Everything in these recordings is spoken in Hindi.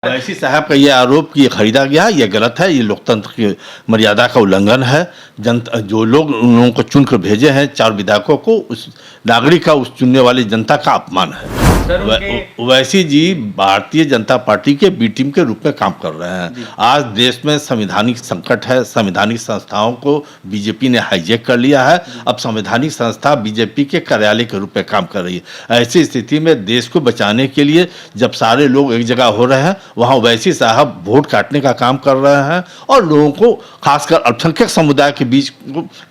वैसी साहब का ये आरोप कि ये खरीदा गया है, ये गलत है, ये लोकतंत्र की मर्यादा का उल्लंघन है। जनता जो लोग उन लोगों को चुनकर भेजे हैं, 4 विधायकों को, उस नागरिक का, उस चुनने वाली जनता का अपमान है। वैसी जी भारतीय जनता पार्टी के बी टीम के रूप में काम कर रहे हैं। आज देश में संवैधानिक संकट है, संवैधानिक संस्थाओं को बीजेपी ने हाईजैक कर लिया है। अब संवैधानिक संस्था बीजेपी के कार्यालय के रूप में काम कर रही है। ऐसी स्थिति में देश को बचाने के लिए जब सारे लोग एक जगह हो रहे हैं, वहाँ वैसी साहब वोट काटने का काम कर रहे हैं और लोगों को, खासकर अल्पसंख्यक समुदाय के बीच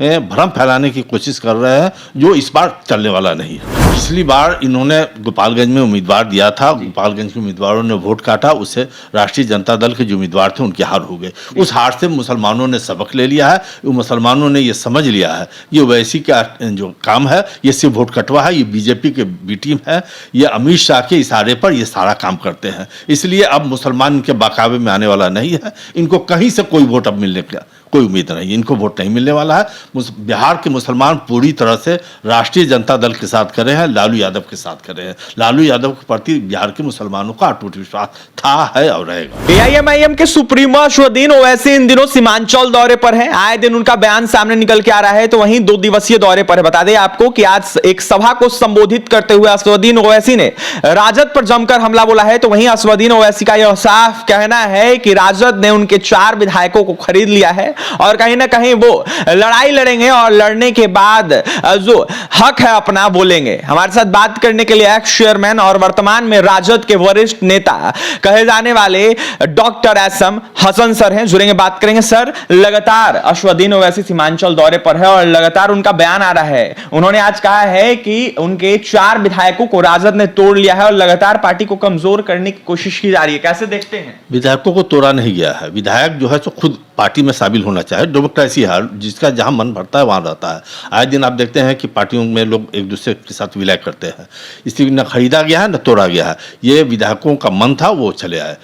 भ्रम फैलाने की कोशिश कर रहे हैं, जो इस बार चलने वाला नहीं है। पिछली बार इन्होंने गोपालगंज में उम्मीदवार दिया था, गोपालगंज के उम्मीदवारों ने वोट काटा, उससे राष्ट्रीय जनता दल के जो उम्मीदवार थे उनके हार हो गए। उस हार से मुसलमानों ने सबक ले लिया है। मुसलमानों ने ये समझ लिया है ये वैसी का जो काम है, ये सिर्फ वोट कटवा है, ये बीजेपी के बी टीम है, ये अमित शाह के इशारे पर ये सारा काम करते हैं। इसलिए अब मुसलमान इनके बाकावे में आने वाला नहीं है। इनको कहीं से कोई वोट अब मिलने का कोई उम्मीद नहीं, इनको वोट नहीं मिलने वाला है। बिहार के मुसलमान पूरी तरह से राष्ट्रीय जनता दल के साथ खड़े हैं, लालू यादव के साथ खड़े हैं। लालू यादव के प्रति बिहार के मुसलमानों का अटूट विश्वास था, है और रहेगा। एआईएमआईएम के सुप्रीमो असदुद्दीन ओवैसी इन दिनों सीमांचल दौरे पर हैं। आए दिन उनका बयान सामने निकल के आ रहा है, तो वहीं 2 दिवसीय दौरे पर है। बता दें आपको कि आज एक सभा को संबोधित करते हुए असदुद्दीन ओवैसी ने राजद पर जमकर हमला बोला है। तो वहीं असदुद्दीन ओवैसी का यह साफ कहना है कि राजद ने उनके 4 विधायकों को खरीद लिया है और कहीं ना कहीं वो लड़ाई लड़ेंगे और लड़ने के बाद जो हक है अपना बोलेंगे। हमारे साथ बात करने के लिए एक्स चेयरमैन और वर्तमान में राजद के वरिष्ठ नेता कहे जाने वाले डॉक्टर एसएम हसन सर हैं, जुड़ेंगे, बात करेंगे। सर, लगातार असदुद्दीन ओवैसी सीमांचल दौरे पर है और लगातार उनका बयान आ रहा है। उन्होंने आज कहा है कि उनके 4 विधायकों को राजद ने तोड़ लिया है और लगातार पार्टी को कमजोर करने की कोशिश की जा रही है। कैसे देखते हैं? विधायकों को तोड़ा नहीं गया है। विधायक जो है सो खुद पार्टी में शामिल होना चाहे। डेमोक्रेसी है, जिसका जहां मन भरता है वहां रहता है। आए दिन आप देखते हैं कि पार्टियों में लोग एक दूसरे के साथ विलय करते हैं। इसलिए न खरीदा गया है न तोड़ा गया है। ये विधायकों का मन था, वो चले आए।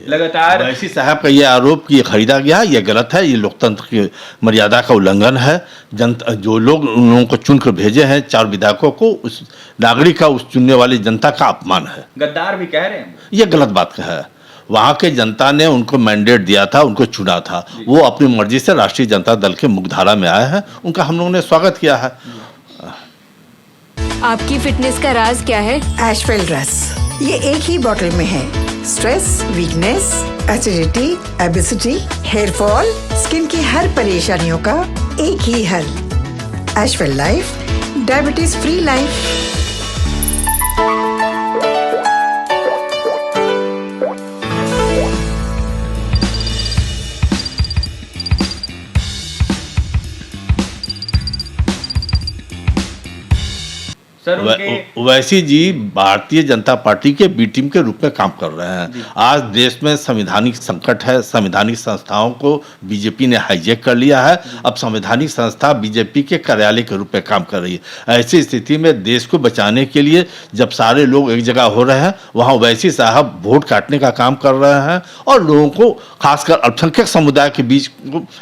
लगातार वैसी साहब का ये आरोप कि ये खरीदा गया है, ये गलत है, ये लोकतंत्र की मर्यादा का उल्लंघन है। जनता जो लोग उन लोगों को चुनकर भेजे हैं, 4 विधायकों को, उस नागरिक का, उस चुनने वाली जनता का अपमान है। गद्दार भी कह रहे हैं। ये गलत बात है। वहाँ के जनता ने उनको मैंडेट दिया था, उनको चुना था। वो अपनी मर्जी से राष्ट्रीय जनता दल के मुख्यधारा में आए हैं, उनका हम लोगों ने स्वागत किया है। आपकी फिटनेस का राज क्या है? एशवेल रस, ये एक ही बोतल में है। Stress, weakness, acidity, obesity, hair fall, skin की हर परेशानियों का एक ही हल। एशवेल लाइफ, डायबिटीज फ्री लाइफ। वैसी जी भारतीय जनता पार्टी के बी टीम के रूप में काम कर रहे हैं। आज देश में संवैधानिक संकट है, संवैधानिक संस्थाओं को बीजेपी ने हाईजैक कर लिया है। अब संवैधानिक संस्था बीजेपी के कार्यालय के रूप में काम कर रही है। ऐसी स्थिति में देश को बचाने के लिए जब सारे लोग एक जगह हो रहे हैं, वहाँ वैसी साहब वोट काटने का काम कर रहे हैं और लोगों को, खासकर अल्पसंख्यक समुदाय के बीच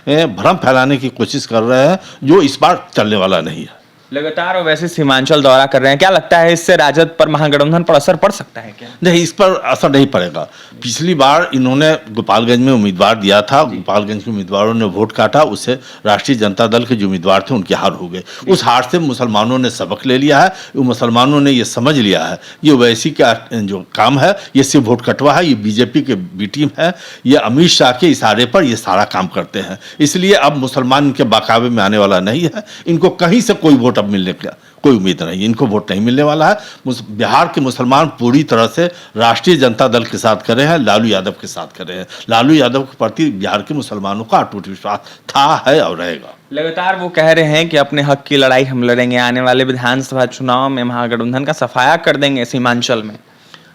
भ्रम फैलाने की कोशिश कर रहे हैं, जो इस बार चलने वाला नहीं है। लगातार वैसे सीमांचल दौरा कर रहे हैं। क्या लगता है इससे राजद पर, महागठबंधन पर असर पड़ सकता है क्या? नहीं, इस पर असर नहीं पड़ेगा। पिछली बार इन्होंने गोपालगंज में उम्मीदवार दिया था, गोपालगंज के उम्मीदवारों ने वोट काटा, उससे राष्ट्रीय जनता दल के जो उम्मीदवार थे उनके हार हो गए। उस हार से मुसलमानों ने सबक ले लिया है। मुसलमानों ने ये समझ लिया है ये वैसी का जो काम है, ये सिर्फ वोट कटवा है, ये बीजेपी के बी टीम है, ये अमित शाह के इशारे पर ये सारा काम करते हैं। इसलिए अब मुसलमान इनके बाकावे में आने वाला नहीं है। इनको कहीं से कोई वोट मिलने का कोई उम्मीद नहीं, इनको वोट नहीं मिलने वाला है। बिहार के मुसलमान पूरी तरह से राष्ट्रीय जनता दल के साथ खड़े हैं, लालू यादव के साथ खड़े हैं। लालू यादव के प्रति बिहार के मुसलमानों का अटूट विश्वास था, है और रहेगा। लगातार वो कह रहे हैं कि अपने हक की लड़ाई हम लड़ेंगे, आने वाले विधानसभा चुनाव में महागठबंधन का सफाया कर देंगे सीमांचल में।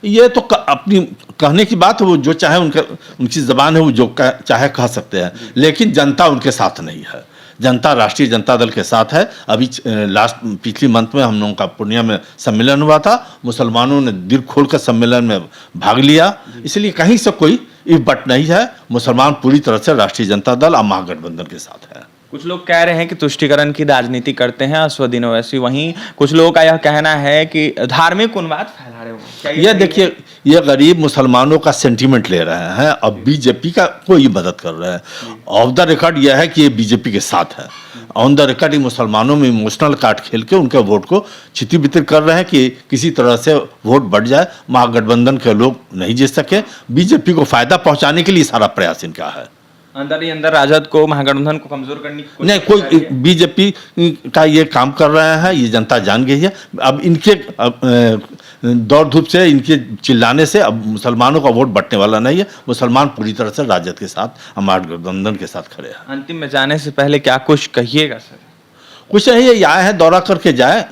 ये तो अपनी कहने की बात है, वो जो चाहे उनकी जबान है, वो जो चाहे कह सकते हैं, लेकिन जनता उनके साथ नहीं है। जनता राष्ट्रीय जनता दल के साथ है। अभी पिछली मंथ में हम लोगों का पूर्णिया में सम्मेलन हुआ था, मुसलमानों ने दिल खोलकर सम्मेलन में भाग लिया। इसलिए कहीं से कोई इफ बट नहीं है। मुसलमान पूरी तरह से राष्ट्रीय जनता दल और महागठबंधन के साथ है। कुछ लोग कह रहे हैं कि तुष्टीकरण की राजनीति करते हैं असदुद्दीन ओवैसी, वहीं कुछ लोगों का यह कहना है कि धार्मिक उन्माद फैला रहे हो। क्या ये देखिए, ये गरीब मुसलमानों का सेंटीमेंट ले रहे हैं, अब बीजेपी का कोई मदद कर रहे हैं। ऑफ द रिकॉर्ड यह है कि ये बीजेपी के साथ है। ऑन द रिकॉर्ड मुसलमानों में इमोशनल कार्ड खेल के उनके वोट को छिती बितर कर रहे हैं कि किसी तरह से वोट बढ़ जाए, महागठबंधन के लोग नहीं जीत सके, बीजेपी को फायदा पहुंचाने के लिए सारा प्रयास इनका है। अंदर ही अंदर राजद को, महागठबंधन को कमजोर करने की नहीं, कोई बीजेपी का ये काम कर रहे हैं, ये जनता जान गई है। अब इनके दौड़ धूप से, इनके चिल्लाने से अब मुसलमानों का वोट बटने वाला नहीं है। मुसलमान पूरी तरह से राजद के साथ, महागठबंधन के साथ खड़े हैं। अंतिम में जाने से पहले क्या कुछ कहिएगा सर? कुछ नहीं, ये आए हैं, दौरा करके जाए,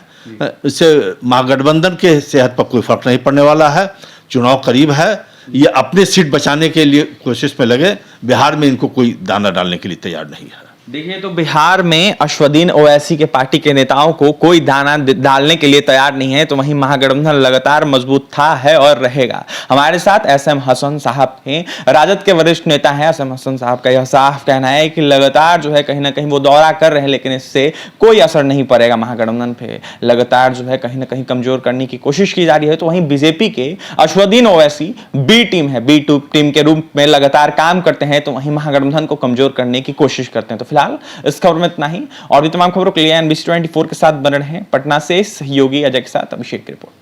इससे महागठबंधन के सेहत पर कोई फर्क नहीं पड़ने वाला है। चुनाव करीब है, ये अपने सीट बचाने के लिए कोशिश में लगे। बिहार में इनको कोई दाना डालने के लिए तैयार नहीं है। देखिए, तो बिहार में असदुद्दीन ओवैसी के पार्टी के नेताओं को कोई दाना डालने के लिए तैयार नहीं है, तो वहीं महागठबंधन लगातार मजबूत था, है और रहेगा। हमारे साथ एसएम हसन साहब थे, राजद के वरिष्ठ नेता हैं। एसएम हसन साहब का यह साफ कहना है कि लगातार जो है कहीं ना कहीं वो दौरा कर रहे हैं, लेकिन इससे कोई असर नहीं पड़ेगा महागठबंधन पे। लगातार जो है कहीं ना कहीं कमजोर करने की कोशिश की जा रही है। तो वहीं बीजेपी के असदुद्दीन ओवैसी बी टीम है, बी टीम के रूप में लगातार काम करते हैं, तो वहीं महागठबंधन को कमजोर करने की कोशिश करते हैं। तो फिलहाल इस खबर में इतना ही, और भी तमाम खबरों के लिए NBC 24 के साथ बने रहें। पटना से सहयोगी अजय के साथ अभिषेक की रिपोर्ट।